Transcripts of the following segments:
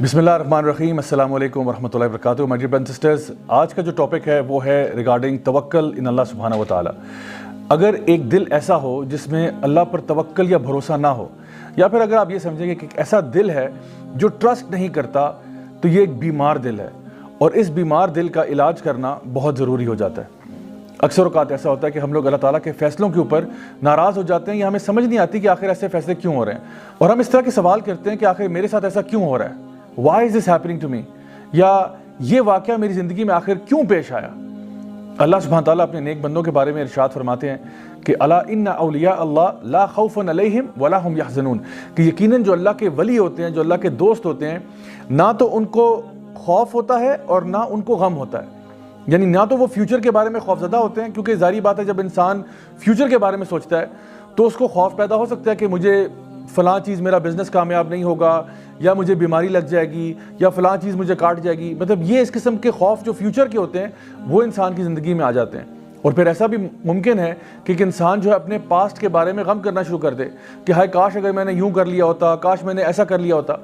बिस्मिल्लाहिर्रहमानिर्रहीम, अस्सलाम वालेकुम वरहमतुल्लाहि वबरकातुहू। My dear brothers and sisters, आज का जो टॉपिक है वो है रिगार्डिंग तवक्कल इन अल्लाह सुब्हानहू व तआला। अगर एक दिल ऐसा हो जिसमें अल्लाह पर तवक्कल या भरोसा ना हो, या फिर अगर आप ये समझेंगे कि एक ऐसा दिल है जो ट्रस्ट नहीं करता, तो ये एक बीमार दिल है और इस बीमार दिल का इलाज करना बहुत ज़रूरी हो जाता है। अक्सर औक़ात ऐसा होता है कि हम लोग अल्लाह ताला के फ़ैसलों के ऊपर नाराज़ हो जाते हैं या हमें समझ नहीं आती कि आखिर ऐसे फ़ैसले क्यों हो रहे हैं, और हम इस तरह के सवाल करते हैं कि आखिर मेरे साथ ऐसा क्यों हो रहा है, why is this happening to me, या ये वाक़या मेरी ज़िंदगी में आखिर क्यों पेश आया। अल्लाह सुब्हानहू तआला अपने नेक बंदों के बारे में इरशाद फरमाते हैं कि अला इन्ना औलिया अल्लाह ला खौफुन अलैहिम वला हुम यहज़नून, कि यकीनन जो अल्लाह के वली होते हैं, जो अल्लाह के दोस्त होते हैं, ना तो उनको खौफ होता है और ना उनको गम होता है। यानी ना तो वो फ्यूचर के बारे में खौफज़दा होते हैं, क्योंकि ज़ाहिर बात है जब इंसान फ्यूचर के बारे में सोचता है तो उसको खौफ पैदा हो सकता है कि मुझे फ़लाँ चीज़, मेरा बिज़नेस कामयाब नहीं होगा, या मुझे बीमारी लग जाएगी, या फ़लाँ चीज़ मुझे काट जाएगी। मतलब ये इस किस्म के खौफ जो फ्यूचर के होते हैं वो इंसान की ज़िंदगी में आ जाते हैं। और फिर ऐसा भी मुमकिन है कि एक इंसान जो है अपने पास्ट के बारे में गम करना शुरू कर दे कि हाय काश अगर मैंने यूँ कर लिया होता, काश मैंने ऐसा कर लिया होता।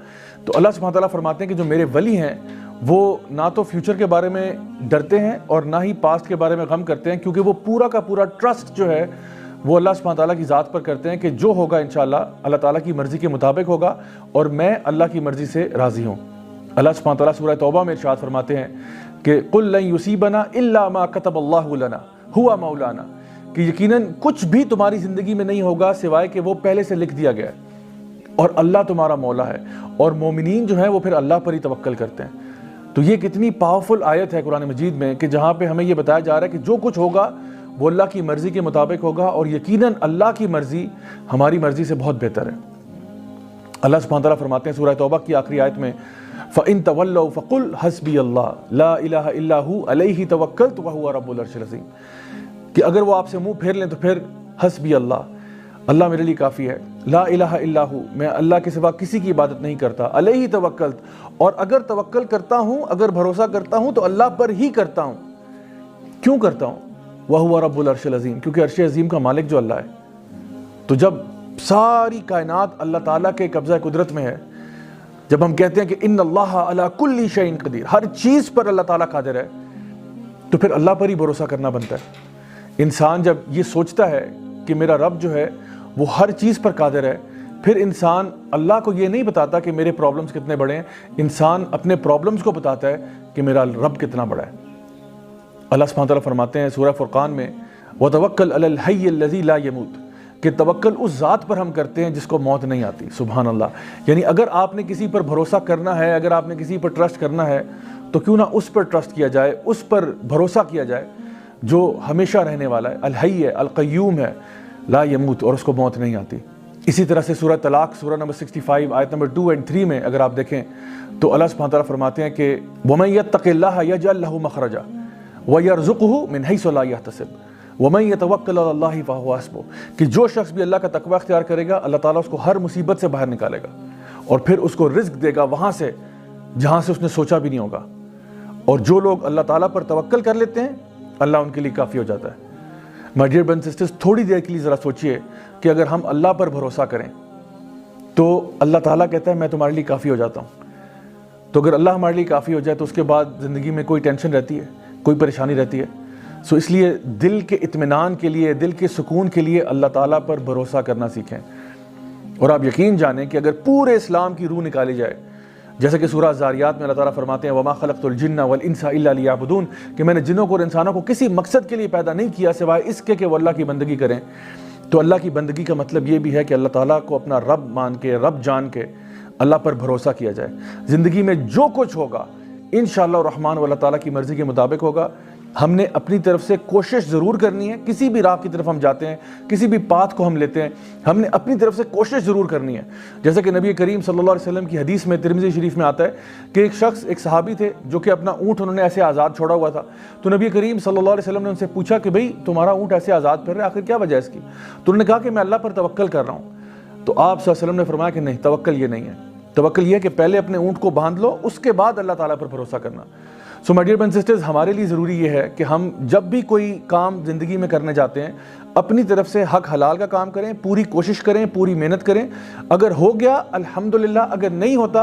तो अल्लाह सुब्हानहू तआला फरमाते हैं कि जो मेरे वली हैं वो ना तो फ्यूचर के बारे में डरते हैं और ना ही पास्ट के बारे में गम करते हैं, क्योंकि वो पूरा का पूरा ट्रस्ट जो है वो अल्लाह सुब्हानहू तआला की ज़ात पर करते हैं कि जो होगा इंशाअल्लाह अल्लाह ताला की मर्ज़ी के मुताबिक होगा और मैं अल्लाह की मर्ज़ी से राज़ी हूँ। अल्लाह सुब्हानहू तआला सूरह तौबा में इरशाद फरमाते हैं कि कुल लन युसीबना इल्ला मा कतबल्लाहु लना हुआ मौलाना, कि यकीनन कुछ भी तुम्हारी ज़िंदगी में नहीं होगा सिवाय कि वो पहले से लिख दिया गया है और अल्लाह तुम्हारा मौला है। और मोमिनीन जो है वो फिर अल्लाह पर ही तवक्कल करते हैं। तो ये कितनी पावरफुल आयत है कुरान मजीद में कि जहाँ पे हमें ये बताया जा रहा है कि जो कुछ होगा वो अल्लाह की मर्ज़ी के मुताबिक होगा, और यकीनन अल्लाह की मर्ज़ी हमारी मर्ज़ी से बहुत बेहतर है। अल्लाह सुब्हानहू तआला फरमाते हैं सूरह तौबा की आखिरी आयत में, फ़इन तवल्लौ फ़कुल हस्बी अल्लाह ला इलाहा इल्ला हु अलैहि तवक्कलतु व हुवा रब्बुल अर्शिल अज़ीम, कि अगर वो आपसे मुंह फेर लें तो फिर हस्बी अल्लाह, अल्लाह मेरे लिए काफ़ी है, ला इलाहा इल्ला हु, मैं अल्लाह के सिवा किसी की इबादत नहीं करता, अलैहि तवक्कलत, और अगर तवक्कल करता हूँ, अगर भरोसा करता हूँ तो अल्लाह पर ही करता हूँ। क्यों करता हूँ? वह हुआ रब्बुल अर्शिल अज़ीम, क्योंकि अर्श अज़ीम का मालिक जो अल्लाह है। तो जब सारी कायनात अल्लाह ताला के कब्ज़ा कुदरत में है, जब हम कहते हैं कि इन्नल्लाह अला कुल्ली शैइन क़दीर, हर चीज़ पर अल्लाह ताला कादिर है, तो फिर अल्लाह पर ही भरोसा करना बनता है। इंसान जब ये सोचता है कि मेरा रब जो है वो हर चीज़ पर कादिर है, फिर इंसान अल्लाह को ये नहीं बताता कि मेरे प्रॉब्लम्स कितने बड़े हैं, इंसान अपने प्रॉब्लम्स को बताता है कि मेरा रब कितना बड़ा है। अल्लाह सुब्हानहू तआला फरमाते हैं सूरह फुरक़ान में, वतवक्कल अलल हय्यिल लज़ी ला यमूत, कि तवक्कल उस ज़ात पर हम करते हैं जिसको मौत नहीं आती। सुभान अल्लाह। यानी अगर आपने किसी पर भरोसा करना है, अगर आपने किसी पर ट्रस्ट करना है, तो क्यों ना उस पर ट्रस्ट किया जाए, उस पर भरोसा किया जाए जो हमेशा रहने वाला है, अल हय्य है, अल क़य्यूम है, ला यमूत, और उसको मौत नहीं आती। इसी तरह से सूरह तलाक़ सूरह नंबर 65 आयत नंबर 2 और 3 में अगर आप देखें तो अल्लाह सुब्हानहू तआला फरमाते हैं कि वमन यत्तक़िल्लाह यजअल लहू मख़रजा व यरज़ुक़हु मिन हैसु ला यहतसिब वमन यतवक्कल अलल्लाहि फ़हुवा हस्बुह, कि जो शख्स भी अल्लाह का तक़वा इख्तियार करेगा अल्लाह ताला उसको हर मुसीबत से बाहर निकालेगा और फिर उसको रिज़्क़ देगा वहाँ से जहाँ से उसने सोचा भी नहीं होगा। और जो लोग अल्लाह ताला पर तवक्कल कर लेते हैं अल्लाह उनके लिए काफ़ी हो जाता है। My dear brothers and sisters, थोड़ी देर के लिए ज़रा सोचिए कि अगर हम अल्लाह पर भरोसा करें तो अल्लाह ताला कहता है मैं तुम्हारे लिए काफ़ी हो जाता हूँ। तो अगर अल्लाह हमारे लिए काफ़ी हो जाए तो उसके बाद ज़िंदगी में कोई टेंशन रहती है, कोई परेशानी रहती है। सो इसलिए दिल के इत्मीनान के लिए, दिल के सुकून के लिए अल्लाह ताला पर भरोसा करना सीखें। और आप यकीन जानें कि अगर पूरे इस्लाम की रूह निकाली जाए, जैसे कि सूरह ज़ारियात में अल्लाह ताला फरमाते हैं वमा खलक़तुल जिन्ना वल इंसा इल्ला लियअबुदून, कि मैंने जिन्नों को और इंसानों को किसी मकसद के लिए पैदा नहीं किया सिवाय इसके कि वो अल्लाह की बंदगी करें। तो अल्लाह की बंदगी का मतलब ये भी है कि अल्लाह ताला को अपना रब मान के, रब जान के अल्लाह पर भरोसा किया जाए। ज़िंदगी में जो कुछ होगा इंशाअल्लाह रहमान अल्लाह ताला की मर्ज़ी के मुताबिक होगा। हमने अपनी तरफ से कोशिश ज़रूर करनी है, किसी भी राह की तरफ हम जाते हैं, किसी भी पाथ को हम लेते हैं, हमने अपनी तरफ से कोशिश ज़रूर करनी है। जैसे कि नबी करीम सल्लल्लाहु अलैहि वसल्लम की हदीस में तिरमिज़ी शरीफ में आता है कि एक शख्स, एक सहाबी थे जो कि अपना ऊँट उन्होंने ऐसे आज़ाद छोड़ा हुआ था। तो नबी करीम सल्लल्लाहु अलैहि वसल्लम ने उनसे पूछा कि भाई तुम्हारा ऊँट ऐसे आज़ाद फिर रहा है, आखिर क्या वजह है इसकी? तो उन्होंने कहा कि मैं अल्लाह पर तवक्कल कर रहा हूँ। तो आप सल्लल्लाहु अलैहि वसल्लम ने फरमाया कि नहीं, तवक्कल ये नहीं है। तवक्कल ये है कि पहले अपने ऊँट को बांध लो, उसके बाद अल्लाह ताला पर भरोसा करना। So my dear brothers and sisters, हमारे लिए ज़रूरी ये है कि हम जब भी कोई काम ज़िंदगी में करने जाते हैं अपनी तरफ से हक हलाल का काम करें, पूरी कोशिश करें, पूरी मेहनत करें। अगर हो गया अल्हम्दुलिल्लाह, अगर नहीं होता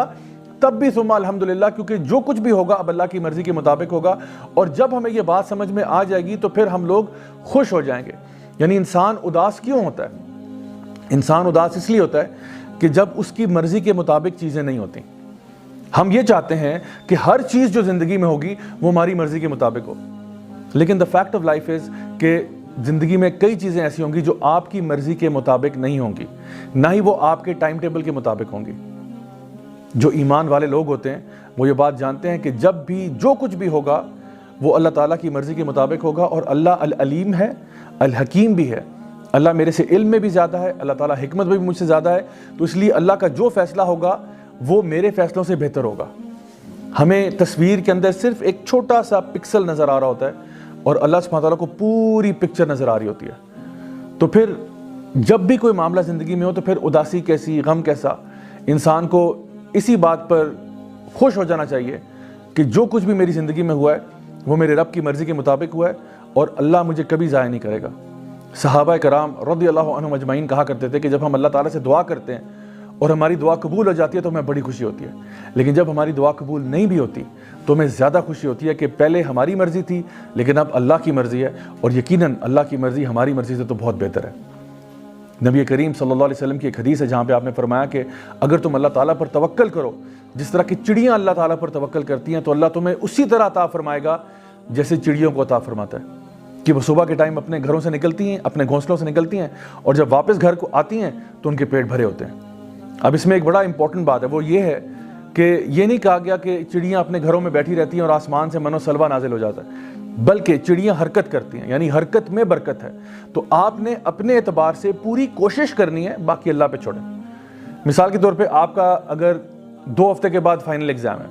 تب بھی ثم الحمدللہ، کیونکہ جو کچھ بھی ہوگا اب اللہ کی مرضی کے مطابق ہوگا، اور جب ہمیں یہ بات سمجھ میں آ جائے گی تو پھر ہم لوگ خوش ہو جائیں گے۔ یعنی انسان اداس کیوں ہوتا ہے؟ انسان اداس اس لیے ہوتا ہے کہ جب اس کی مرضی کے مطابق چیزیں نہیں ہوتی۔ ہم یہ چاہتے ہیں کہ ہر چیز جو زندگی میں ہوگی وہ ہماری مرضی کے مطابق ہو، لیکن the fact of life is کہ زندگی میں کئی چیزیں ایسی ہوں گی جو آپ کی مرضی کے مطابق نہیں ہوں گی، نہ ہی وہ آپ کے ٹائم ٹیبل کے مطابق ہوں گی۔ جو ایمان والے لوگ ہوتے ہیں وہ یہ بات جانتے ہیں کہ جب بھی جو کچھ بھی ہوگا وہ اللہ تعالیٰ کی مرضی کے مطابق ہوگا، اور اللہ العلیم ہے، الحکیم بھی ہے۔ اللہ میرے سے علم میں بھی زیادہ ہے، اللہ تعالیٰ حکمت میں بھی مجھ سے زیادہ ہے، تو اس لیے اللہ کا جو فیصلہ ہوگا وہ میرے فیصلوں سے بہتر ہوگا۔ ہمیں تصویر کے اندر صرف ایک چھوٹا سا پکسل نظر آ رہا ہوتا ہے اور اللہ سبحانہ تعالیٰ کو پوری پکچر نظر آ رہی ہوتی ہے۔ تو پھر جب بھی کوئی معاملہ زندگی میں ہو تو پھر اداسی کیسی، غم کیسا، انسان کو اسی بات پر خوش ہو جانا چاہیے کہ جو کچھ بھی میری زندگی میں ہوا ہے وہ میرے رب کی مرضی کے مطابق ہوا ہے، اور اللہ مجھے کبھی ضائع نہیں کرے گا۔ صحابہ کرام رضی اللہ عنہم اجمعین کہا کرتے تھے کہ جب ہم اللہ تعالیٰ سے دعا کرتے ہیں اور ہماری دعا قبول ہو جاتی ہے تو ہمیں بڑی خوشی ہوتی ہے، لیکن جب ہماری دعا قبول نہیں بھی ہوتی تو ہمیں زیادہ خوشی ہوتی ہے کہ پہلے ہماری مرضی تھی لیکن اب اللہ کی مرضی ہے، اور یقیناً اللہ کی مرضی ہماری مرضی سے تو بہت بہتر ہے۔ نبی کریم صلی اللہ علیہ وسلم کی ایک حدیث ہے جہاں پہ آپ نے فرمایا کہ اگر تم اللہ تعالیٰ پر توکل کرو جس طرح کی چڑیاں اللہ تعالیٰ پر توکل کرتی ہیں تو اللہ تمہیں اسی طرح عطا فرمائے گا جیسے چڑیوں کو عطا فرماتا ہے، کہ وہ صبح کے ٹائم اپنے گھروں سے نکلتی ہیں، اپنے گھونسلوں سے نکلتی ہیں، اور جب واپس گھر کو آتی ہیں تو ان کے پیٹ بھرے ہوتے ہیں۔ اب اس میں ایک بڑا امپورٹنٹ بات ہے، وہ یہ ہے کہ یہ نہیں کہا گیا کہ چڑیاں اپنے گھروں میں بیٹھی رہتی ہیں اور آسمان سے منو سلوا نازل ہو جاتا ہے، بلکہ چڑیاں حرکت کرتی ہیں، یعنی حرکت میں برکت ہے۔ تو آپ نے اپنے اعتبار سے پوری کوشش کرنی ہے، باقی اللہ پہ چھوڑیں۔ مثال کے طور پہ آپ کا اگر 2 ہفتے کے بعد فائنل ایگزام ہے،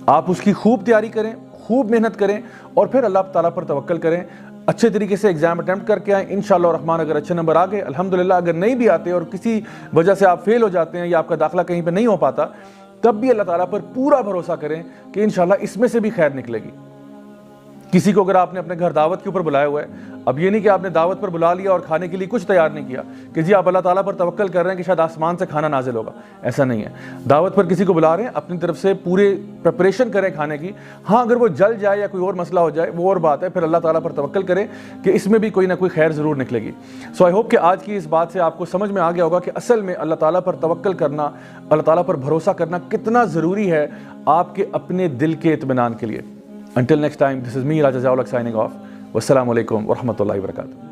آپ اس کی خوب تیاری کریں، خوب محنت کریں، اور پھر اللہ تعالیٰ پر توکل کریں، اچھے طریقے سے ایگزام اٹیمپٹ کر کے آئیں، انشاءاللہ الرحمن اگر اچھے نمبر آ گئے الحمدللہ، اگر نہیں بھی آتے اور کسی وجہ سے آپ فیل ہو جاتے ہیں یا آپ کا داخلہ کہیں پہ نہیں ہو پاتا، تب بھی اللہ تعالیٰ پر پورا بھروسہ کریں کہ انشاءاللہ اس میں سے بھی خیر نکلے گی۔ کسی کو اگر آپ نے اپنے گھر دعوت کے اوپر بلایا ہوا ہے، اب یہ نہیں کہ آپ نے دعوت پر بلا لیا اور کھانے کے لیے کچھ تیار نہیں کیا کہ جی آپ اللہ تعالیٰ پر توکل کر رہے ہیں کہ شاید آسمان سے کھانا نازل ہوگا، ایسا نہیں ہے۔ دعوت پر کسی کو بلا رہے ہیں، اپنی طرف سے پورے پریپریشن کریں کھانے کی۔ ہاں اگر وہ جل جائے یا کوئی اور مسئلہ ہو جائے وہ اور بات ہے، پھر اللہ تعالیٰ پر توکل کریں کہ اس میں بھی کوئی نہ کوئی خیر ضرور نکلے گی۔ سو آئی ہوپ کہ آج کی اس بات سے آپ کو سمجھ میں آ گیا ہوگا کہ اصل میں اللہ تعالیٰ پر توکل کرنا، اللہ تعالیٰ پر بھروسہ کرنا کتنا ضروری ہے آپ کے اپنے دل کے اطمینان کے لیے۔ Until next time, this is me, Raja Zawlak, signing off. Wassalamu alaikum wa rahmatullahi wa barakatuh.